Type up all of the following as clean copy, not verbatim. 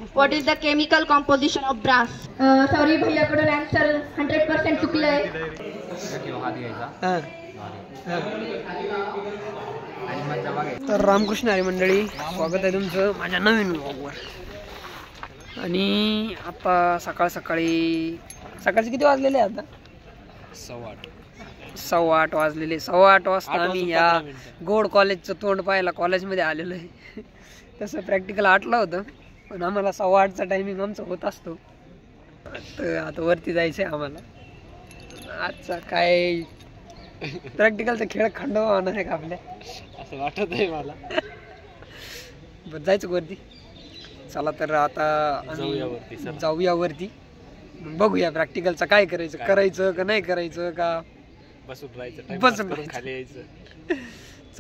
What is the chemical composition of brass? Sorry भैयाकडून answer 100% चुकलंय. तर रामकृष्ण हरी मंडळी, स्वागत आहे तुमचं माझ्या नवीन व्लॉगवर. आणि आता सकाळचे किती वाजलेले आता? 8:15 वाजलेले. 8:15 वाजता आम्ही या गोड कॉलेजचं तोंड पाहायला कॉलेजमध्ये आलेलो आहे. तसं प्रॅक्टिकल 8ला होतं, पण आम्हाला 8:15चा टायमिंग आमचा होत असतो. तर आता वरती जायचं आहे आम्हाला. आजचा काय प्रॅक्टिकलचा खेळ खंडोबा होणार आहे का आपल्या, असं वाटत आहे मला. बरं जायचं वरती. चला तर आता जाऊया वरती. बघूया प्रॅक्टिकलचं काय करायचं का नाही करायचं, का बसून खाली यायचं.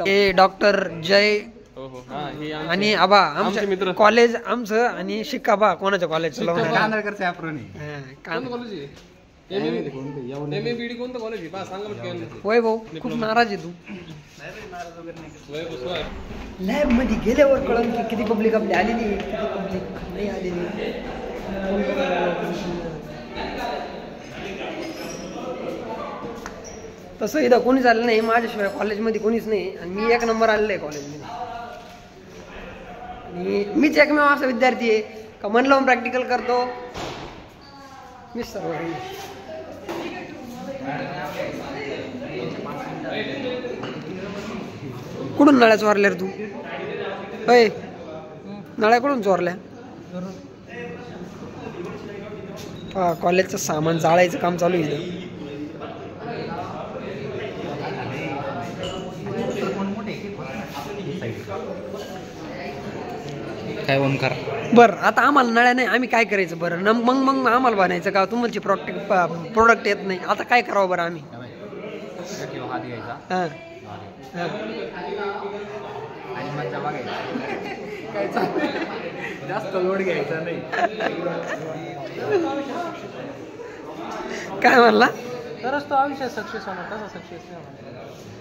हे डॉक्टर जय आणि आबा आमचे मित्र, कॉलेज आमचं आणि शिकाबा कोणाच्या कॉलेजचं वय भाऊ खूप नाराज आहे तू. लॅब मध्ये गेल्यावर कळलं की किती पब्लिक आपली आलेली, किती पब्लिक नाही आलेली. तसं इथं कोणीच आलं नाही माझ्याशिवाय, कॉलेजमध्ये कोणीच नाही. आणि मी 1 नंबर आलेलं आहे कॉलेजमध्ये. आणि मीच एकमेव असा विद्यार्थी आहे का मन लावून प्रॅक्टिकल करतो. मी सर्व कुठून नळ्या चोरल्या रे तू? अय नळ्या कुठून चोरल्या? कॉलेजचं सामान जाळायचं काम चालू आहे. काय ओंकार. बरं आता आम्हाला नळ्या नाही, आम्ही काय करायचं बरं? मग आम्हाला बनायचं का तुमची प्रोडक्ट येत नाही? आता काय करावं बरं आम्ही? हां जास्त लोड घ्यायचा नाही. काय म्हणला? तरच तो आयुष्यात सक्सेस होणार. कसा सक्सेस नाही?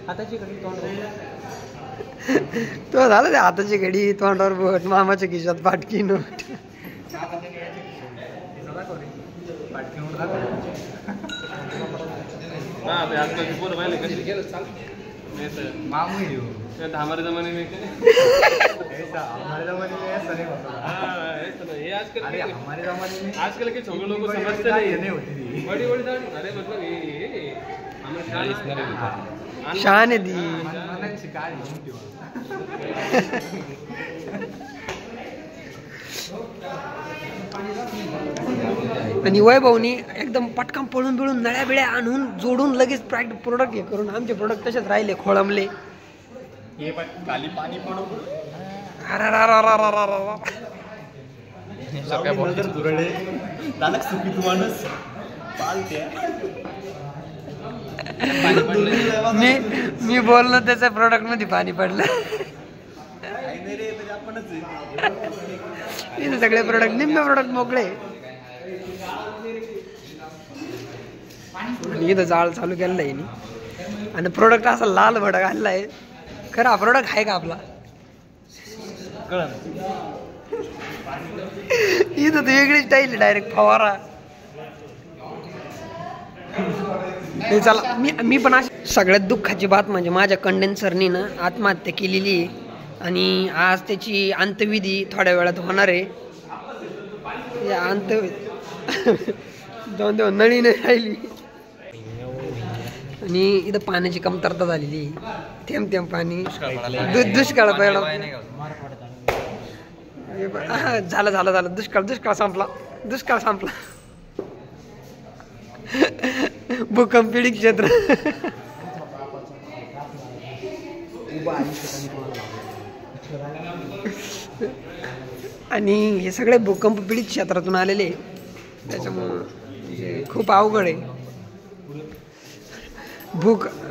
हाताची घडी तो झालं ते हाताची घडी तोंडावर बोट, मामाच्या खिशात पाटकी नोट. हमारे जमाने में आजकल के छोटे लोगों को समझते नहीं होती बड़ी बड़ी दाढ़ी. अरे मतलब ये शान आहे दी. आणि वैभवनी एकदम पटकन पळून बिळून नळ्या बिळ्या आणून जोडून लगेच प्रोडक्ट हे करून आमचे प्रोडक्ट तसेच राहिले खोळंबले. मी बोललो त्याच्या प्रोडक्ट मध्ये पाणी पडलं. सगळे प्रोडक्ट निम्मे प्रोडक्ट मोकळे. आणि इथं जाळ चालू केलेलं आहे आणि प्रोडक्ट असा लाल भडक आणलाय. खरं हा प्रोडक्ट आहे का आपला? इथं तर वेगळी स्टाईल डायरेक्ट फवारा. चला मी पण सगळ्यात दुःखाची बात म्हणजे माझ्या कंडेन्सरनी ना आत्महत्या केलेली आहे. आणि आज त्याची अंत्यविधी थोड्या वेळात होणार आहे. जाऊन देऊन नळी नाही राहिली. आणि इथं पाण्याची कमतरता झालेली. थेंब थेंब पाणी. दुष्काळ पडला. झालं दुष्काळ संपला. भूकंप पीडित क्षेत्र. आणि हे सगळे भूकंप पीडित क्षेत्रातून आलेले, त्याच्यामुळं खूप अवघड आहे.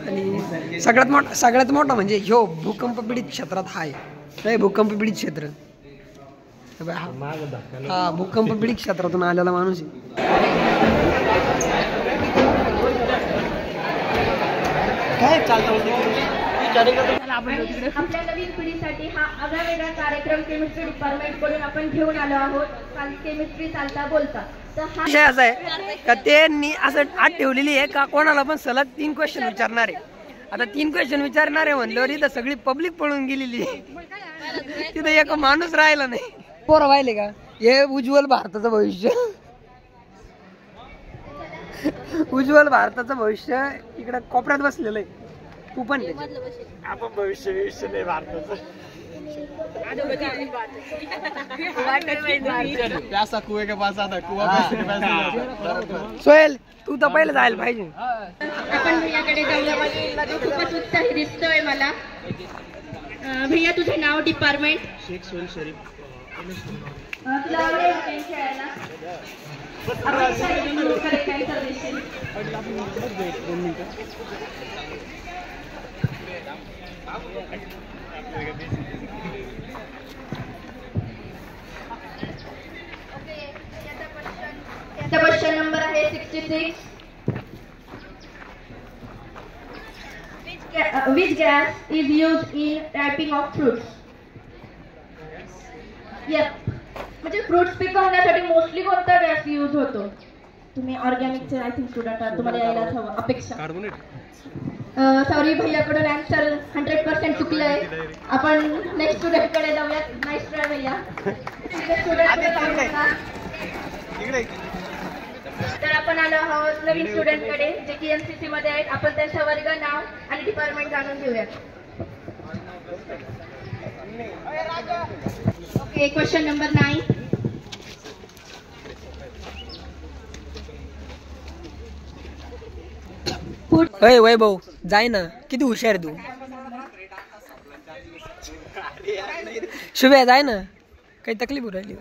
आणि सगळ्यात मोठा म्हणजे ह्यो भूकंप पीडित क्षेत्रात आहे. भूकंप पीडित क्षेत्र हा भूकंप पीडित क्षेत्रातून आलेला माणूस आहे. काय चालतं आपल्या नवीन पिढीसाठी हा आगळावेगळा कार्यक्रम केमिस्ट्री डिपार्टमेंट कडून आपण घेऊन आलो आहोत. केमिस्ट्री चालता बोलता. तर हा विषय असा आहे का त्यांनी असं आत ठेवलेली आहे का कोणाला पण सलग 3 क्वेश्चन विचारणार आहे. आता 3 क्वेश्चन विचारणार आहे म्हणल्यावर इथं सगळी पब्लिक पळून गेलेली आहे. तिथं एक माणूस राहिला नाही. पोरं वाहिले का हे उज्ज्वल भारताचं भविष्य. उज्ज्वल भारताचं भविष्य इकडे कोपऱ्यात बसलेलं आहे. तू पण आपण भविष्य नाही भारताचं. प्यासा कुएं के पास आता कुआ सोहेल तू तर पहिलं जायला पाहिजे. आपण भैयाकडे जाऊया. खूपच उत्साही दिसतोय मला. भैया तुझं नाव, डिपार्टमेंट? शेख सोहेल शरीफ. तुला आवडेल गेम खेळायला? आपण काय करशील? क्वेश्चन नंबर आहे 66. Which gas is used in wrapping of fruits? म्हणजे फ्रुट्स पिकवण्यासाठी मोस्टली कोणता गॅस यूज होतो? तुम्ही ऑर्गॅनिकचे आय थिंक स्टुडंट आहात, तुम्हाला यायलाच हवं अपेक्षा. सॉरी भैयाकडून आन्सर 100% चुकलंय. आपण नेक्स्ट स्टुडंट कडे जाऊयात. नाईस ट्राय भैया. तर आपण आलो आहोत नवीन स्टुडंट कडे जे की एनसीसी मध्ये आहेत. आपण त्यांचं वर्ग, नाव आणि डिपार्टमेंट जाणून घेऊयात. Okay, question number 9. होय वैभव जाय ना, किती हुशार तू. शुभ्या जाय ना, काही तकलीफ होऊ राहिली.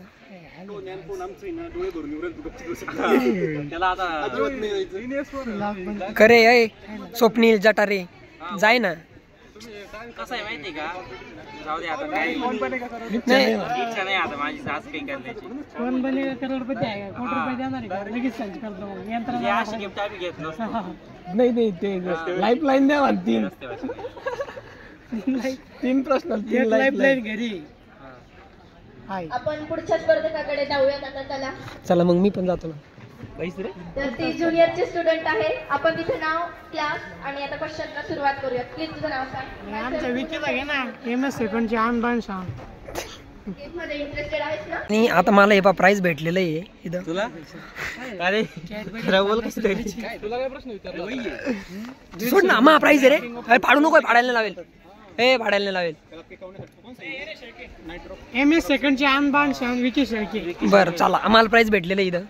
खरे अय स्वप्नील जटारे जाय ना. कसं आहे माहिती का, जाऊ दे आता. काही इच्छा नाही आता माझी सास काही करण्याची. कोण बनेगा करोडपती आहे का? कोटी रुपये देणार आहे का? लगेच सर्च करतो मग यंत्रणा. अशी गिफ्ट आम्ही घेतलो. नाही ते लाईफ लाईन द्या म्हणतील. 3 प्रश्न, 3 लाईफ लाईन घरी. आपण पुढच्या स्पर्धकाकडे जाऊयात आता. चला मग मी पण जातो ना. तर ती ज्युनियरचे स्टुडंट आहे. आपण तिथे नाव, क्लास आणि आता क्वेश्चनला सुरुवात करूया. प्लीज तुझं नाव सांग. आमच्या विकीला घे ना. MS सेकंडची आनबान सांग. मध्ये इंटरेस्टेड आहेस ना? आणि आता मला हे प्राइस भेटलेलं आहे इथं. तुला अरे बोल कसं तरी. तुला काय प्रश्न विचारला? सोड ना, मा प्राइस आहे रे. अरे फाडू नको, फाडायला लावेल. हे फाडायला लावेल. MS सेकंडची आनबान सांग. विकी शेळके. बरं चला, आम्हाला प्राइस भेटलेलं आहे इथं.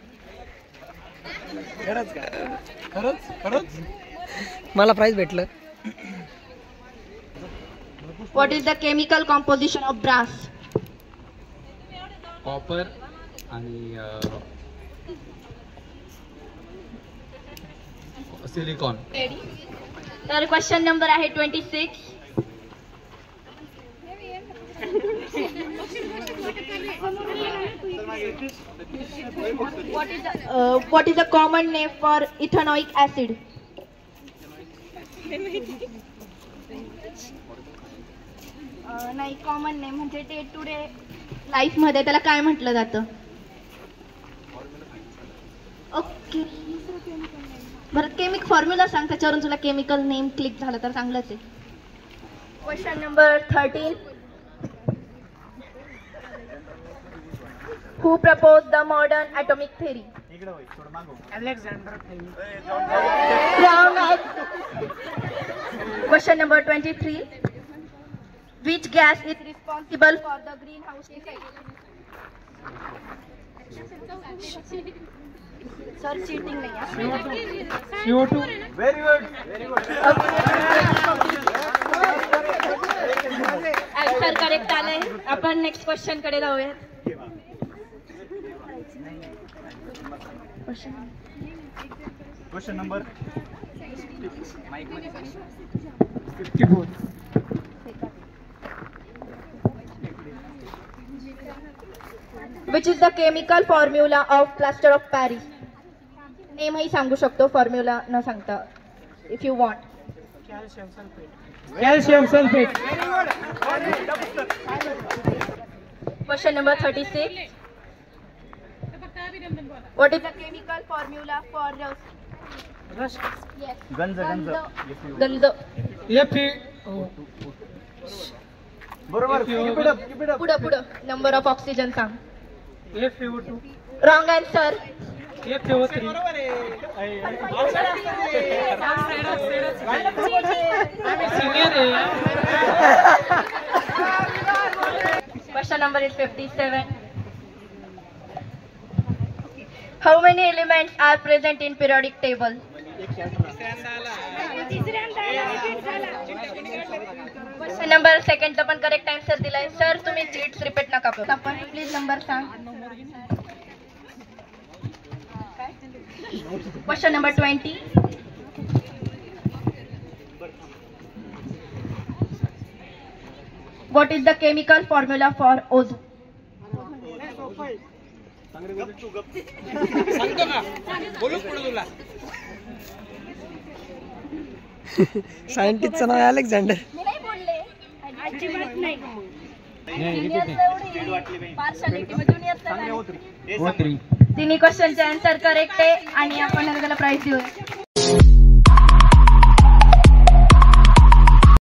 खरंच मला प्राइस भेटलं. What is the chemical composition of brass? Copper आणि सिलिकॉन. तर क्वेश्चन नंबर आहे 26. What is the common name for ethanoic acid? नाही, कॉमन नेम म्हणजे डे टू डे लाईफ मध्ये त्याला काय म्हटलं जातं? ओके, बरं केमिक फॉर्म्युला सांग, त्याच्यावरून तुला केमिकल नेम क्लिक झालं तर चांगलंच आहे. Question number 13. Who proposed the modern atomic theory? Alexander. Wrong answer. Question number 23. Which gas is responsible for the greenhouse effect? Sir, cheating नहीं है. CO2. Very good. Answer correct आलंय. आपण next question कडे जाऊया. Question number 54. Which is the chemical formula of plaster of Paris? Name ही सांगू शकतो, formula न सांगता, if you want. Calcium sulphate. Calcium sulphate. Question number 36. What is the chemical formula for rust? रस. Yes. गंज. गंज. बरोबर. पुढं. Number of oxygen सांग. FeO2. Wrong answer. FeO3. Question number is 57. How many elements are present in periodic table? Question number second चा पण correct answer दिलाय. Sir तुम्ही चीट्स रिपीट नका करू. आपण प्लीज नंबर सांग. Question number 20. What is the chemical formula for ozone? सायंटिस्टचं नाव आहे Alexander. मी नाही बोलले. अजिबात नाही. तिन्ही क्वेश्चनचे आन्सर करेक्ट आहे आणि आपण त्याला प्राइज देऊ.